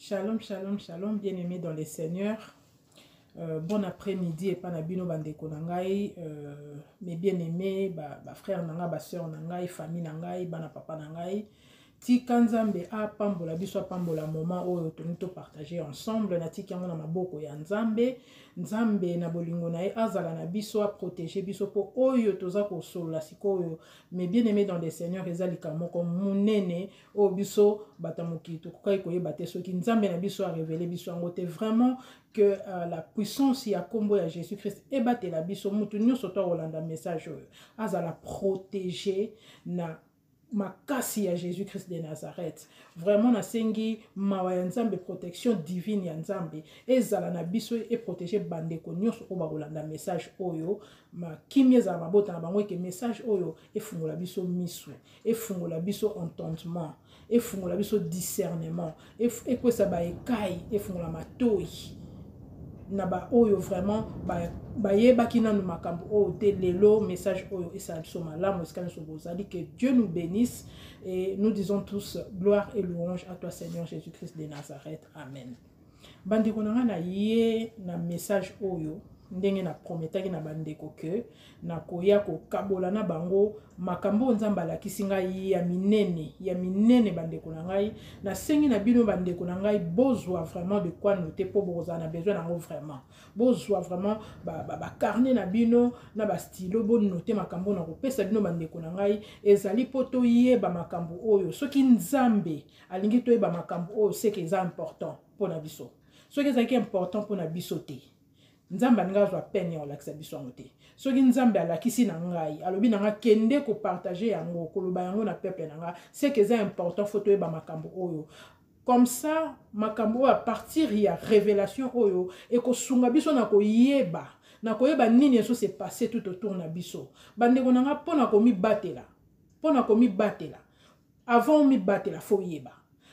Shalom, shalom, shalom, bien-aimés dans les seigneurs. Bon après-midi et panabino bandeko nangai, mes bien-aimés, frères nanga, sœurs nangai, famille nangai, bana papa nangai. Ti kanzambe a pambola biso pambola moment oyo tonito partager ensemble na tiki yango na maboko ya nzambe nzambe na bolingo na ye azala na biso a protéger biso po oyo toza ko solola sikoyo mais bien aimé dans les seigneurs ezalika moko munene o biso batamoki to kokai koyeba te soki nzambe na biso a révéler biso yango te vraiment que la puissance ya kombo ya Jésus-Christ ebatela biso mutu nyonso to olanda message oyo azala protéger na makasi ya Jésus-Christ de Nazareth. Vraiment na sengi mawa ya nzambe protection divine ya nzambe ezala na biso et protéger bandeko nyonso o bakolanda message oyo ma kimia za mabota na bango ke message oyo efungola biso miso efungola biso entendement efungola biso discernement ekwesa ba ekai efungola matoi na ba oyo vraiment ba yebaki nanu makambo oyo te lelo message oyo esa so malamu esika so bozali que Dieu nous bénisse et nous disons tous gloire et louange à toi Seigneur Jésus-Christ de Nazareth. Amen. Bandeko nanga na ye na message oyo ndenge na prometaki na bandeko ke na koya ko kabola na bango makambo nzamba alakisi ngai ya minene bandeko na ngai na sengi na bino bandeko na ngai bozwa vraiment de quoi noter po boza na besoin nango vraiment bozwa vraiment ba carnet na bino na ba stylo bo noter makambo na kopesa bino bandeko na ngai ezali poto yeba makambo oyo soki nzambe alingi to yeba makambo oyo c'est que c'est important pour na biso soki ezali important pour na biso te nzambe angazwa peine ya olakisa biso yango te soki nzambe alakisi na ngai alobi na nga kende ko partager yango koloba yango na peuple na nga c'est que c'est important faut toyeba makambo oyo comme ça makambo à partir ya révélation oyo et ko sunga biso na koyeba nini eso s'est passé tout autour na biso bandeko na nga pona komi batela avant mi batela faut yeba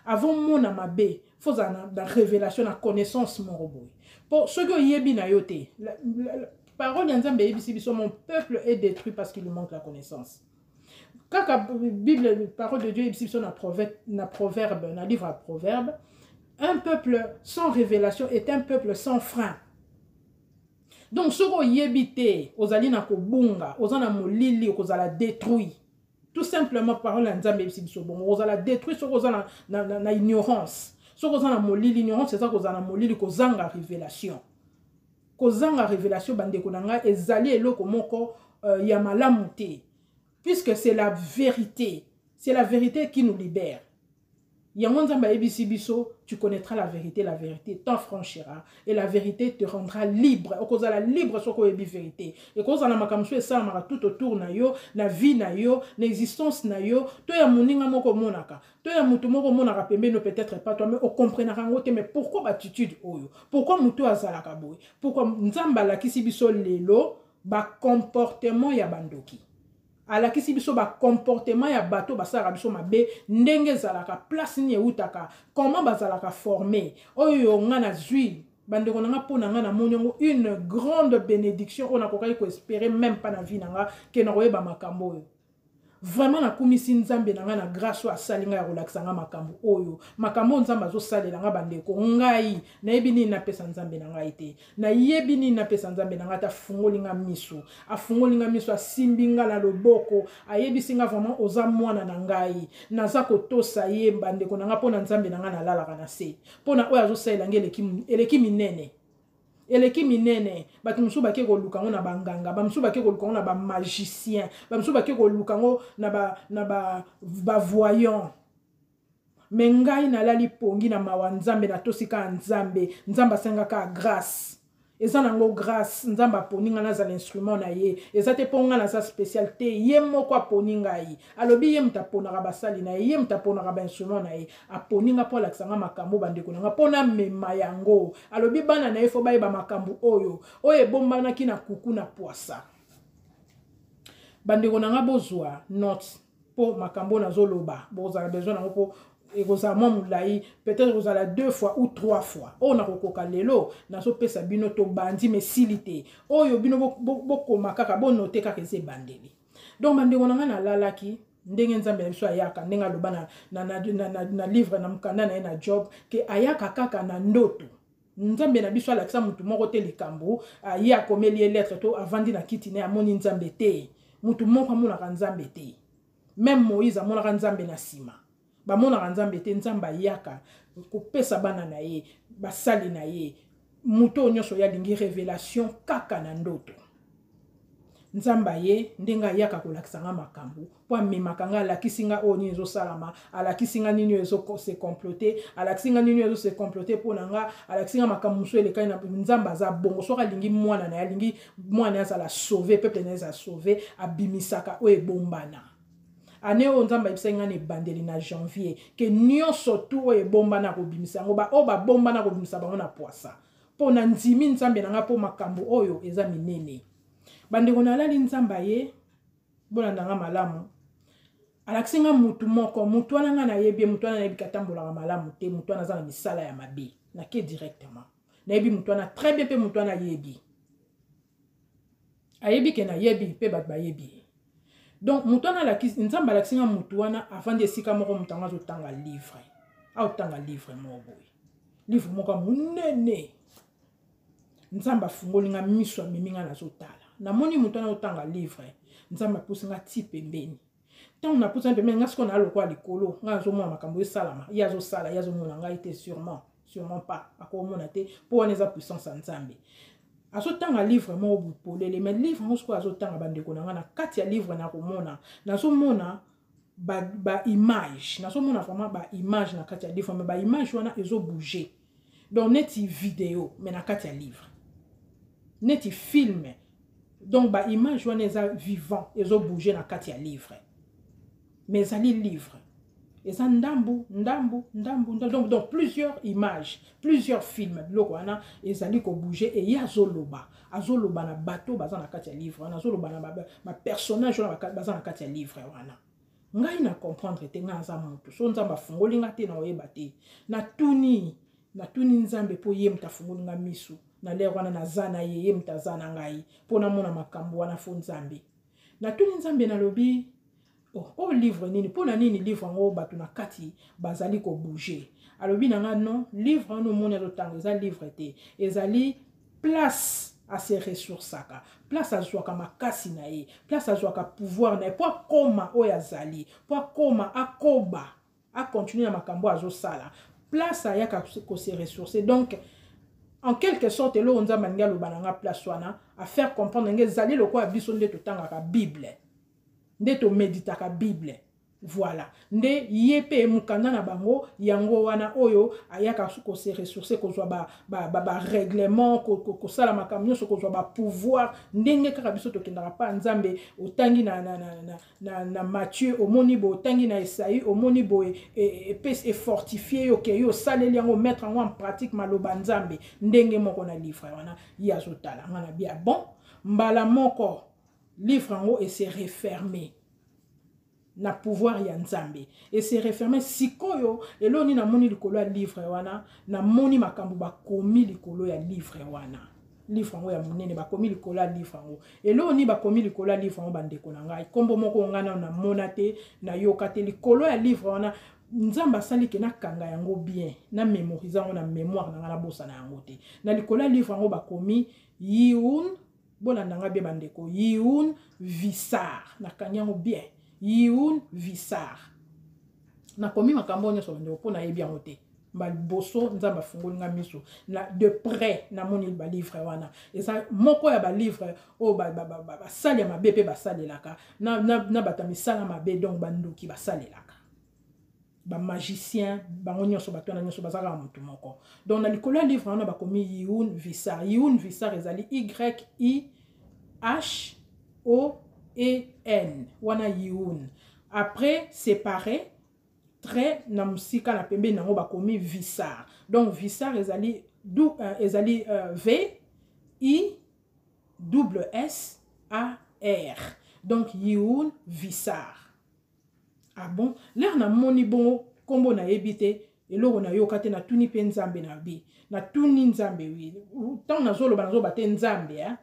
avant mona mabe faut na révélation na connaissance moroboy pour ceux qui yebi na yote la parole nzambe yebisi biso mon peuple est détruit parce qu'il lui manque la connaissance. Quand la Bible parole de Dieu yebisi biso na proverbe na livre à proverbe un peuple sans révélation est un peuple sans frein. Donc ceux qui yebi te ozali na kobunga ozana molili kozala détruit. Tout simplement parole nzambe yebisi biso bon ozala détruit ceux qui na ignorance. So kozana molili ignorance c'est ça kozana molili kozanga révélation. Kozanga révélation bandeko nanga ezali eloko moko ya malamu te. Puisque c'est la vérité qui nous libère. Yango nzamba yebisi biso tu connaîtras la vérité t'enfranchira et la vérité te rendra libre. Okozala libre soko yebi vérité. Et kozala makamso esamaka tout autour na yo, na vie na yo, na existence na yo, to ya moninga moko monaka. To ya mutu moko monaka pembeno peut-être pas toi mais o comprendra ngote mais pourquoi attitude oyo? Pourquoi mutu azalaka boy? Pourquoi nzamba lakisi biso lelo ba comportement ya bandoki? Alakisi biso ba comportement ya bato basala biso mabe ndenge zalaka place ni eutaka comment bazalaka formé oyo nga na zui bandeko nanga pona nga na moniongo une grande bénédiction on a kokai ko espérer même pas na vie nanga ke na koyeba makambo oyo vraiment na kumisi nzambe nanga na grâce o asalinga ya relaxa nga makambo oyo makambo nzambe azo salela nga bandeko ngai na yebi nini na pesa nzambe nanga ite na yebi nini na pesa nzambe nanga ta fungolinga miso afungolinga miso asimbinga na loboko ayebisi nga vraiment oza mwana na ngai naza kotosa ye bandeko nanga pona nzambe nanga na lalaka na se pona oyo azo salela nga eleki minene eleki minene bato musu bake ko lukango na banganga ba musu bake ko lukango na ba magicien ba musu bake ko lukango na ba voyant mais ngai na lali pongi na mawa nzambe na tosika nzambe sengaka grâce eza nango grâce nzamba poninga na za l'instrument na ye eza te ponga na sa spécialité ye moko aponinga yi alobi ye mutaponaka basali na ye mutaponaka ba instrument na ye aponinga po lakisanga makambo bandeko nanga pona mema yango alobi bana na ye fo bayeba makambo oyo ebombanaki na kuku na poisa bandeko nanga bozwa note po makambo na zoloba bozala besoin nango po et vous avez peut-être vous allez 2 fois ou 3 fois. On a kokoka lelo na so pesa bino to bandi mais silité. Oh yo bino boko makaka bon noter ka keze bandeli. Donc bande wonanga na lalaki ndenge nzambe na biso ayaka ndenge aloba na livre na mukanda na ye na Job ke ayaka kaka na ndoto. Nzambe na biso alakisa mutu moko te likambo ye akomeli ye lettre to avandi na kiti ne amoni nzambe te. Mutu moko amonaka nzambe te. Même Moïse amonaka nzambe na sima. Bamonaka nzambe te, nzambe ayaka kopesa bana na ye basali na ye. Mutu nyonso ya lingi révélation kaka na ndoto. Nzamba ye ndenga yaka kolakisa nga makambo po amemaka nga alakisi nga oyo nini ezosalama, alakisi nga nini se comploter, alakisi nga nini se comploter po na nga, alakisi nga makambo mosusu elekani na nzamba aza bongo soki alingi mwana na ye alingi mwana azala sauver peuple na ye sauver abimisaka oyo ebombana. Ane oyo nzamba yebisa nga na ebandeli na janvier ke nyonso tu oyo ebombana kobimisa yango oyo babombana kobimisa bango na poisa po na ndimi nzambe na nga po makambo oyo eza minene. Bandeko na lali nzamba ye bolanda nga malamu alakisi nga mutu moko mutu wana nga na yebi mutu wana na yebi katambolaka malamu te mutu wana aza na misala ya mabe na ke directement na yebi mutu wana très bien pe mutu wana yebi ayebi ke na yebi pe bato bayebi. Donc mutu wana alakisi nzamba alakisi nga mutu wana avandi esika moko mutu anga azotanga livre aotanga livre moko boye livre moko munene nzamba afungoli nga miso amemi nga nazotala. Namoni mutu wana otanga livre nzamba apusi nga ti pembeni ntango napusi nga pembeni nga sikoyo nalokwa likolo nga azomona makambo esalama ye azosala ye azomona ngai te sûrement pas akomona te mpo wana eza puissance ya nzambe azotanga livre moko bupolele mais livre ngo sikoyo azotanga bandeko na nga na kati ya livre nakomona nazomona ba image nazomona vraiment ba image na kati ya livre mais ba image wana ezobouger donc neti vidéo mais na kati ya livre neti film. Donc ba image wana eza vivant ezo bouger na kati ya livre mais ezali livre eza ndambu donc plusieurs images plusieurs films biloko wana ezali ko bouger et ya azoloba na bato baza na kati ya livre wana azoloba na ba personnage wana baza na kati ya livre wana ngai na comprendre te nga za mutu so nzamba fungoli nga te na oyeba te na tuni nzambe po ye mtafungoli nga misu na lero wana nazana ye mtazana ngai pona mona makambo wana fo nzambe na tuni nzambe na lobi oh livre nini pona nini livre ngo bato na kati bazali ko bouger alobi na nga non livre no mona lotanga za livre te ezali place à ses ressources place à joaka makasi na ye place à joaka pouvoir na ye po akoma oyo azali po akoma akoba a continuer na makambo azosala place à yaka ko se ressourcer. Donc en quelque sorte lo onza manga lo bananga place wana à faire comprendre nge zali lo kwa biso nde to tangaka bible nde to méditaka bible voilà nde yepe mukanda na bango yango wana oyo ayaka ko se ressourcer ko zwa ba règlement ko sala makamyo so ko zwa ba pouvoir ndenge kaka biso to kendaka pa nzambe otangi na Matthieu omoni bo otangi na Esaïe omoni bo et fortifier yo ke yo saleli yango mettre en pratique maloba nzambe ndenge moko na livre wana ya zotala ngana bia bon mbala moko livre ngo et se refermer na pouvoir ya nzambe et se refermer sikoyo eloni na moni likolo ya livre wana na moni makambo bakomi likolo ya livre wana livre ngo ya munene bakomi likolo ya livre ngo eloni bakomi likolo ya livre ngo bandeko na ngai kombo moko ngana na mona te na yoka te likolo ya livre wana nzamba sali ke na kanga yango bien na mémoriser ngo na mémoire na ngana bosa na yango te na likolo ya livre ngo bakomi Yiun bona nanga bien bandeko Yiun Visar na kanyango bien Yiun Visar na komi makambo nyonso bandeko pona yebi yango te mbali boso nzamba fungoli nga miso na de près na moni ba livre wana eza moko ya ba livre o ba sali ya mabe pe ba salelaka na batamisala mabe donc banduki ba salelaka ba magicien bango nyonso bato na nyonso bazaka mutu moko donc na likolo ya livre wana bakomi Yiun Visar ezali YIHOEN wana Yiun après séparé trait na musika na pembe nango bakomi Visar donc Visar ezali VISSAR donc Yiun Visar. Ah bon, l'air na moni bon kombo na yebite eloko na yoka te na tuni pe nzambe na bi na tuni nzambe wi tant na zolo banazo bate nzambe hein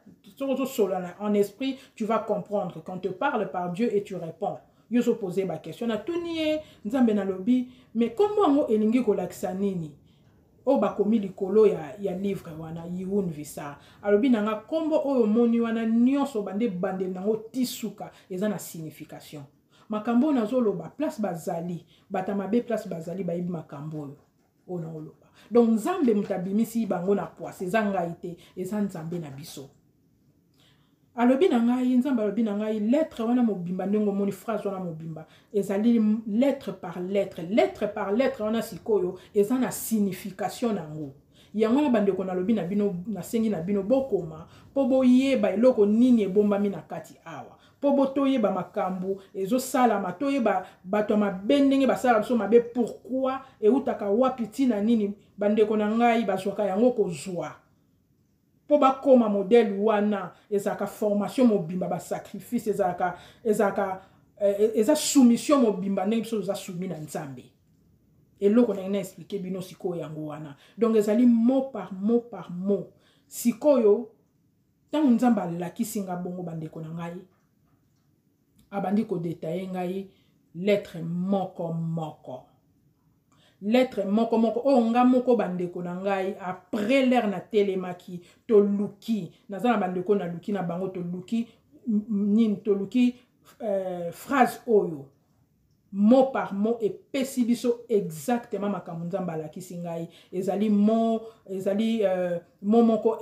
solo en esprit tu vas comprendre quand on te parle par Dieu et tu réponds yo so poser ba question na tuniye nzambe na lobi mais kombo ngo elingi kolakisa nini o bakomi likolo ya livre wana Yiun Visa alobi nanga kombo oyo moni wana nyonso bande bande nango tisuka eza na signification makambo nazoloba place bazali batamabe place bazali bayibi makambo oyo ona oloba donc nzambe mutabimisi bango na poise eza ngai te eza nzambe na biso alobi na ngai nzambe alobi na ngai lettre wana mobimba ndenge moni phrase wana mobimba ezali lettre par lettre wana sikoyo eza na signification nango yango na bandeko na lobi na bino na sengi na bino bokoma po boyeba eloko nini ebombami na kati awa po botoyeba makambo ezosalama toyeba bato mabe ndenge basala biso mabe pourquoi eutaka wapi tina nini bandeko na ngai bazwaka yango kozwa po bakoma modèle wana ezaka formation mobimba ba sacrifice ezaka soumission mobimba ndenge biso za soumis na nzambe eloko na expliquer bino sikoyo yango wana donc ezali mot par mot sikoyo tango nzambe alakisi nga bongo bandeko na ngai abandi ko détailler ngai lettre moko o nga moko bandeko na ngai après l'air na telemaki to luki nazana bandeko na luki na bango to luki nini to luki phrase oyo mot par mot epesi biso exactement makambo nzambe alakisi ngai ezali mot moko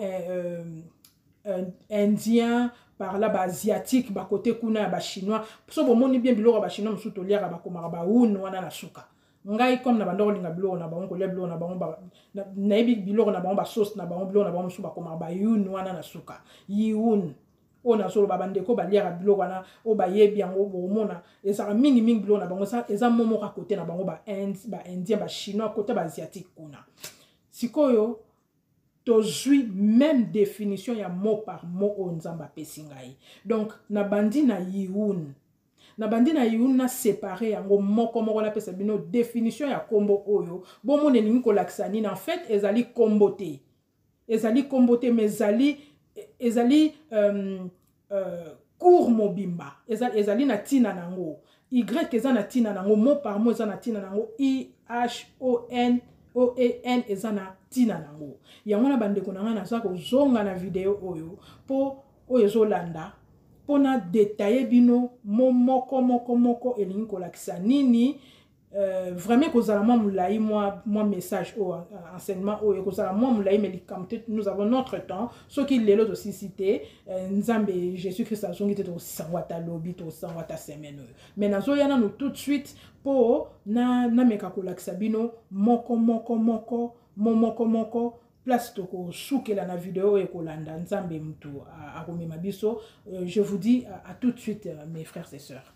indien par là ba asiatique ba côté kuna ba chinois so bomoni bien biloko ba chinois musu to liaka ba komaka ba un wana na suka ngai comme na bandoko linga biloko na bango kolia biloko na bango na yebi biloko na bango ba sauce na bango biloko na bango musu ba komaka ba yun wana na suka yiun ona solo ba bandeko ba liaka biloko wana o ba yebi yango bomona ezaka mingi biloko na bango ça eza momo ka côté na bango ba indien ba chinois côté ba asiatique kuna sikoyo tozwi même définition ya mot par mot o nzamba pesi ngai donc na bandi na yiun na séparé yango moko na pesa bino définition ya kombo oyo bomone ningi kolakisa nini en fait ezali kombo te mais ezali cours mobimba ezali na tina nango y eza na tina nango mot par mot eza na tina nango IHON eza na tina nango yango na bandeko na nga naza kozonga na video oyo po oyo ezolanda pona détailler bino moko elingi kolakisa nini vraiment kozala mwa mulai mwa message o enseignement oyo kozala mwa mulai mais likamte nous avons notre temps soki lelo aussi cité nzambe Jésus Christ azongi te to sangwata lobi to sangwata semaine oyo mais nazoya nanu tout de suite po na meka kolakisa bino moko place toko soukela na vidéo et kolanda nzambe mtu akomema biso je vous dis à tout de suite mes frères et sœurs.